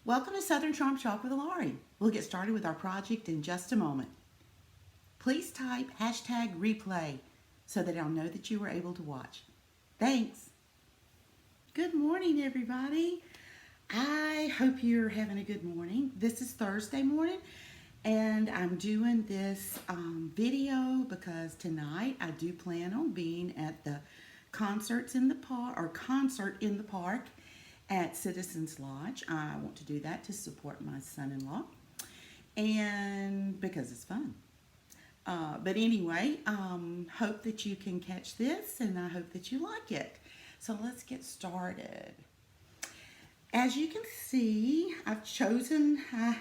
Welcome to Southern Charm Chalk with Laurie. We'll get started with our project in just a moment. Please type #replay so that I'll know that you were able to watch. Thanks. Good morning, everybody. I hope you're having a good morning. This is Thursday morning, and I'm doing this video because tonight I do plan on being at the concert in the park at Citizens Lodge. I want to do that to support my son-in-law, and because it's fun. But anyway, hope that you can catch this, and I hope that you like it. So let's get started. As you can see, I've chosen a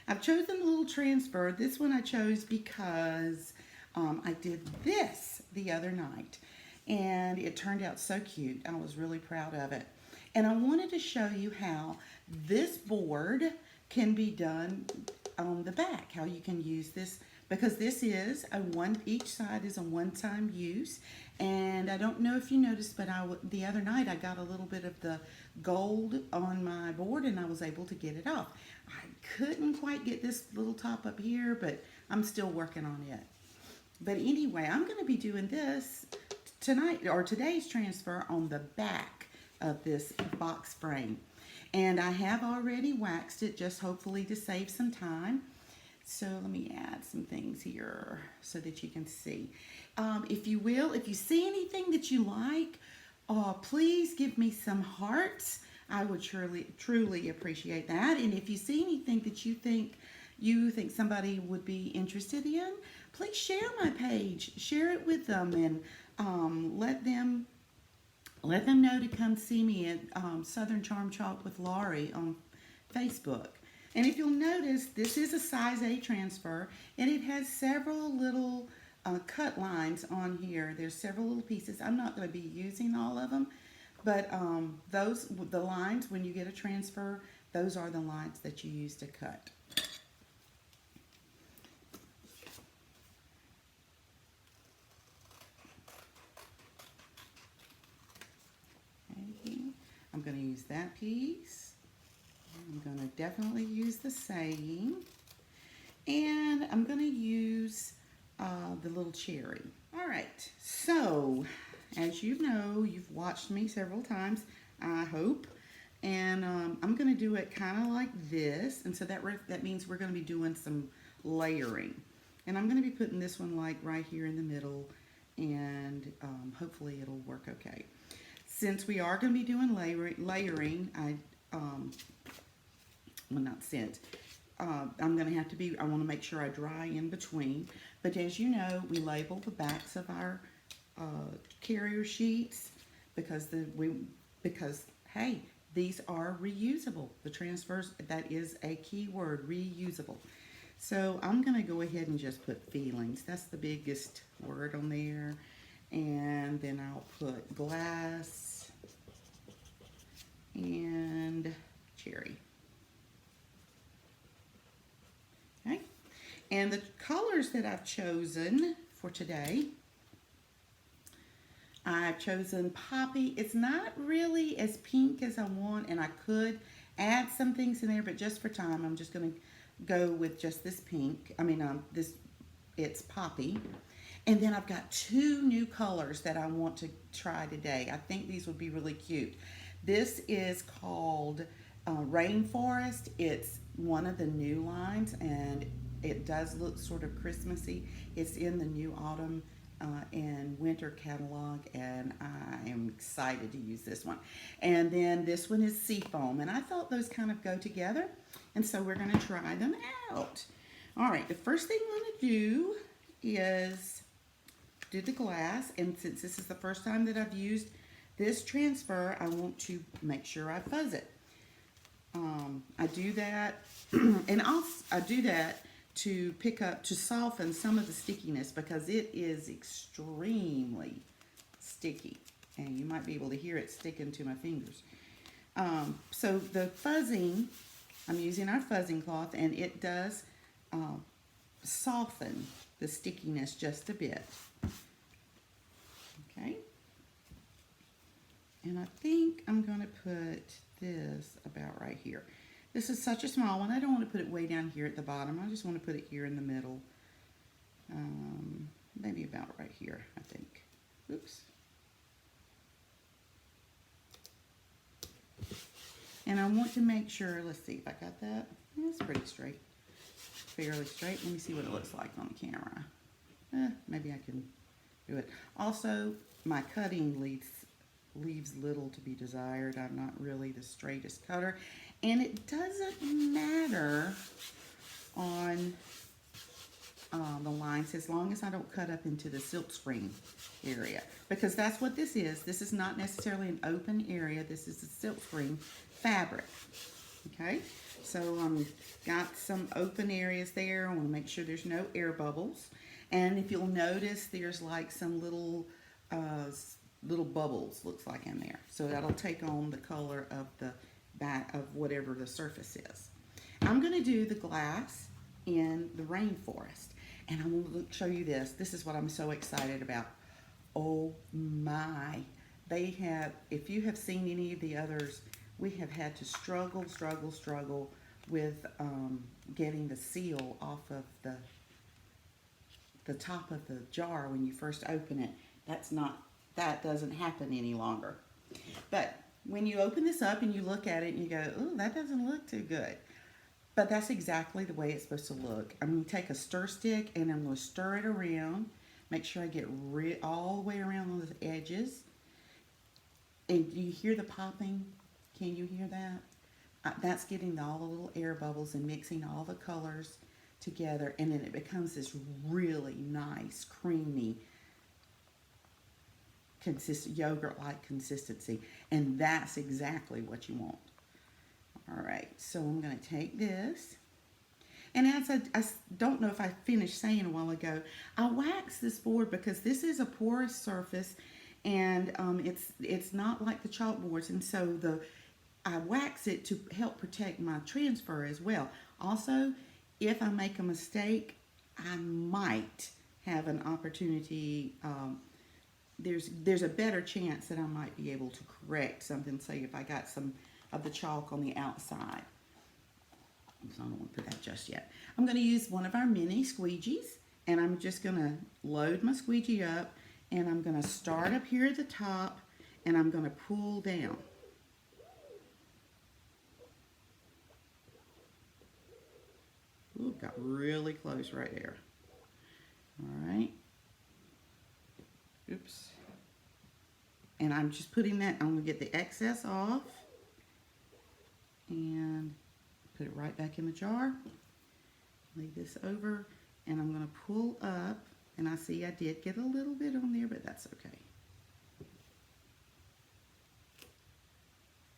little transfer. This one I chose because I did this the other night, and it turned out so cute. I was really proud of it. And I wanted to show you how this board can be done on the back, how you can use this, because this is each side is a one-time use. And I don't know if you noticed, but the other night I got a little bit of the gold on my board and I was able to get it off. I couldn't quite get this little top up here, but I'm still working on it. But anyway, I'm going to be doing this tonight, or today's transfer, on the back of this box frame. And I have already waxed it, just hopefully to save some time. So let me add some things here so that you can see. If you see anything that you like, please give me some hearts. I would truly appreciate that. And if you see anything that you think somebody would be interested in, please share my page. Share it with them, and let them know to come see me at Southern Charm Chalk with Laurie on Facebook. And if you'll notice, this is a size A transfer, and it has several little cut lines on here. There's several little pieces. I'm not going to be using all of them, but the lines, when you get a transfer, those are the lines that you use to cut. Okay. I'm going to use that piece. I'm going to definitely use the saying, and I'm going to use the little cherry. All right, so as you know, you've watched me several times, I hope, and I'm going to do it kind of like this, and so that means we're going to be doing some layering, and I'm going to be putting this one like right here in the middle, and hopefully it'll work okay. Since we are going to be doing layering, I'm going to have to I want to make sure I dry in between. But as you know, we label the backs of our carrier sheets because hey, these are reusable. The transfers, that is a key word, reusable. So I'm going to go ahead and just put feelings. That's the biggest word on there. And then I'll put glass and cherry. Okay, and the colors that I've chosen for today, I've chosen Poppy. It's not really as pink as I want, and I could add some things in there, but just for time, I'm just going to go with just this pink. It's Poppy. And then I've got two new colors that I want to try today. I think these would be really cute. This is called Rainforest. It's one of the new lines, and it does look sort of Christmassy. It's in the new autumn and winter catalog, and I am excited to use this one. And then this one is Seafoam, and I thought those kind of go together, and so we're going to try them out. All right, the first thing I'm going to do is do the glass, and since this is the first time that I've used this transfer, I want to make sure I fuzz it. I do that, and I do that to soften some of the stickiness, because it is extremely sticky, and you might be able to hear it sticking to my fingers. So the fuzzing, I'm using our fuzzing cloth, and it does soften the stickiness just a bit. Okay. And I think I'm going to put this about right here. This is such a small one. I don't want to put it way down here at the bottom. I just want to put it here in the middle. Maybe about right here, I think. Oops. And I want to make sure, let's see if I got that. It's pretty straight, fairly straight. Let me see what it looks like on the camera. Maybe I can do it. Also, my cutting leaves little to be desired. I'm not really the straightest cutter. And it doesn't matter on the lines as long as I don't cut up into the silk screen area, because that's what this is. This is not necessarily an open area. This is a silk screen fabric. Okay, so got some open areas there. I want to make sure there's no air bubbles. And if you'll notice, there's like some little bubbles, looks like, in there. So that'll take on the color of the back of whatever the surface is. I'm going to do the glass in the rainforest. And I want to show you this. This is what I'm so excited about. Oh my. They have, if you have seen any of the others, we have had to struggle with getting the seal off of the top of the jar when you first open it. That doesn't happen any longer. But when you open this up and you look at it and you go, oh, that doesn't look too good. But that's exactly the way it's supposed to look. I'm going to take a stir stick and I'm going to stir it around. Make sure I get all the way around those edges. And do you hear the popping? Can you hear that? That's getting all the little air bubbles and mixing all the colors together. And then it becomes this really nice, creamy, yogurt-like consistency. And that's exactly what you want. All right, so I'm going to take this, and as I don't know if I finished saying a while ago, I wax this board because this is a porous surface, and it's not like the chalkboards, and so I wax it to help protect my transfer as well. Also, if I make a mistake, I might have an opportunity. There's a better chance that I might be able to correct something. Say if I got some of the chalk on the outside. So I don't want to put that just yet. I'm going to use one of our mini squeegees, and I'm just going to load my squeegee up, and I'm going to start up here at the top, and I'm going to pull down. Ooh, got really close right there. All right. Oops. And I'm just putting that, I'm going to get the excess off. And put it right back in the jar. Leave this over, and I'm going to pull up, and I see I did get a little bit on there, but that's okay.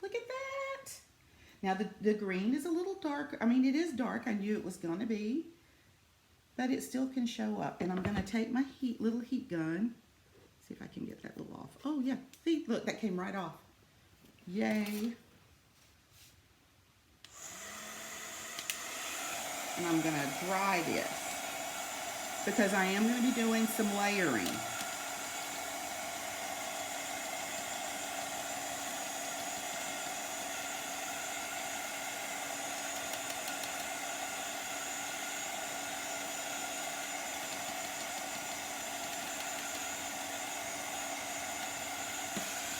Look at that. Now the green is a little dark. I mean, it is dark. I knew it was going to be, but it still can show up. And I'm going to take my little heat gun. See if I can get that little off. Oh yeah, see, look, that came right off. Yay. And I'm going to dry this because I am going to be doing some layering.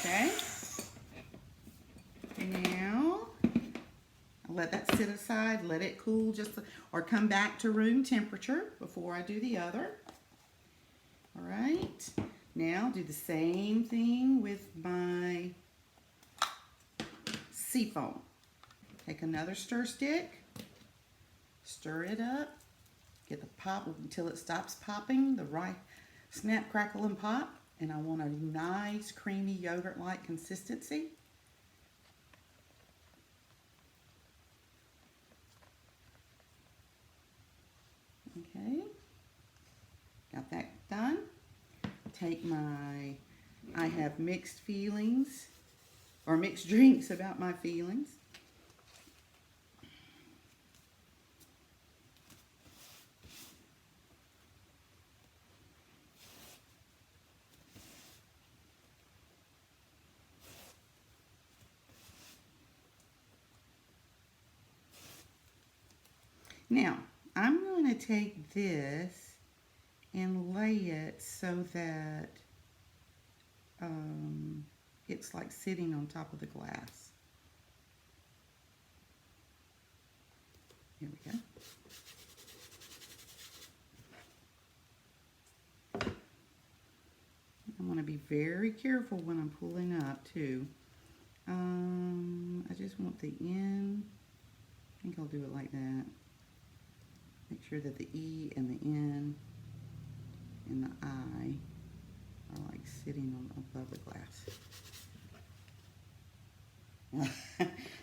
Okay. Now, let that sit aside, let it cool or come back to room temperature before I do the other. All right, now do the same thing with my seafoam. Take another stir stick, stir it up, get the pop until it stops popping, the right snap, crackle, and pop. And I want a nice creamy yogurt-like consistency. Okay, got that done. Take I have mixed feelings, or mixed drinks about my feelings. Now, I'm going to take this and lay it so that it's like sitting on top of the glass. Here we go. I want to be very careful when I'm pulling up too. I just want the end. I think I'll do it like that. Make sure that the E and the N and the I are like sitting on above the glass.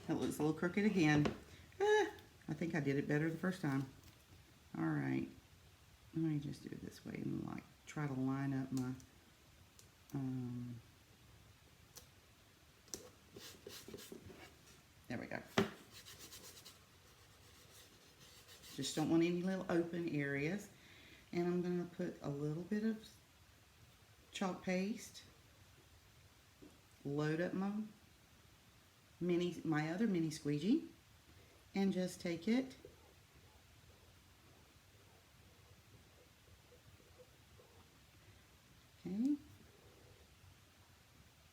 That looks a little crooked again. I think I did it better the first time. All right, let me just do it this way and like try to line up my there we go. Just don't want any little open areas. And I'm going to put a little bit of chalk paste, load up my other mini squeegee, and just take it okay.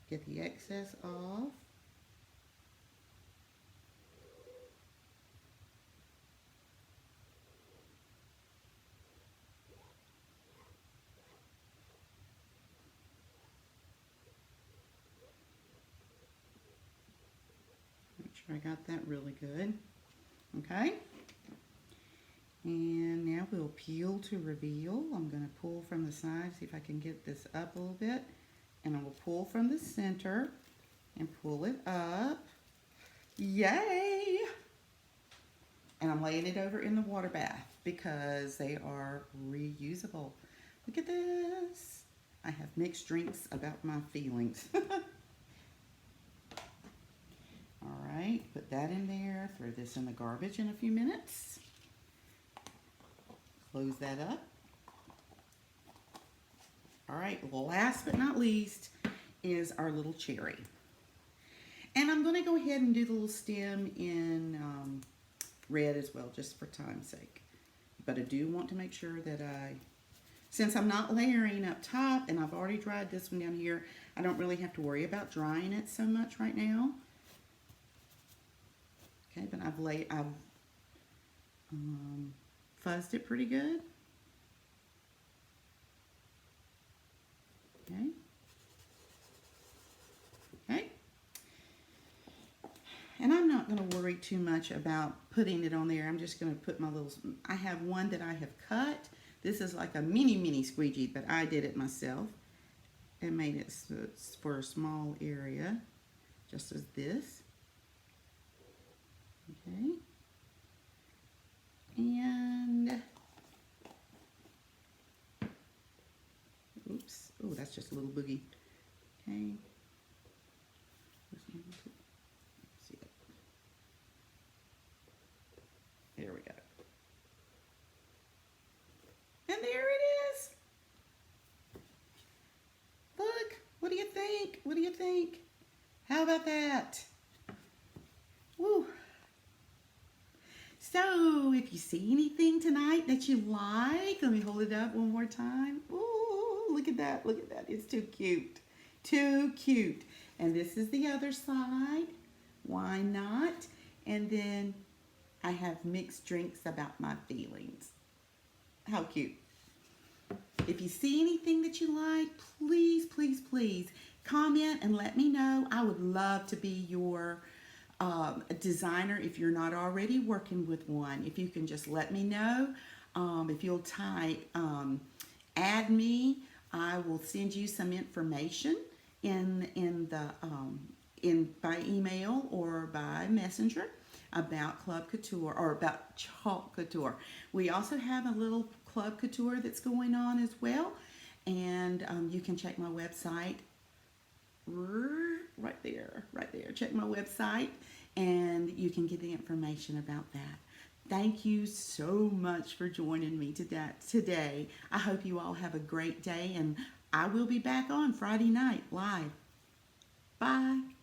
Get the excess off. Make sure I got that really good. Okay. And now we'll peel to reveal. I'm going to pull from the side, see if I can get this up a little bit. And I will pull from the center and pull it up. Yay! And I'm laying it over in the water bath because they are reusable. Look at this. I have mixed drinks about my feelings. All right, put that in there. Throw this in the garbage in a few minutes. Close that up. All right, last but not least is our little cherry. And I'm going to go ahead and do the little stem in red as well, just for time's sake. But I do want to make sure that since I'm not layering up top and I've already dried this one down here, I don't really have to worry about drying it so much right now. Okay, but I've fuzzed it pretty good. Okay. Okay. And I'm not going to worry too much about putting it on there. I'm just going to put my little, I have one that I have cut. This is like a mini squeegee, but I did it myself and made it so it's for a small area, just as this. Okay. And, oops, oh, that's just a little boogie. Okay. See it. There we go. And there it is. Look, what do you think? What do you think? How about that? Woo. So, if you see anything tonight that you like, let me hold it up one more time. Ooh, look at that, look at that. It's too cute. Too cute. And this is the other side. Why not? And then I have mixed drinks about my feelings. How cute. If you see anything that you like, please, please, please comment and let me know. I would love to be your designer if you're not already working with one. If you can just let me know. If you'll type add me, I will send you some information by email or by messenger about Club Couture or about Chalk Couture. We also have a little Club Couture that's going on as well, and you can check my website right there. Check my website and you can get the information about that. Thank you so much for joining me today. I hope you all have a great day, and I will be back on Friday night live. Bye.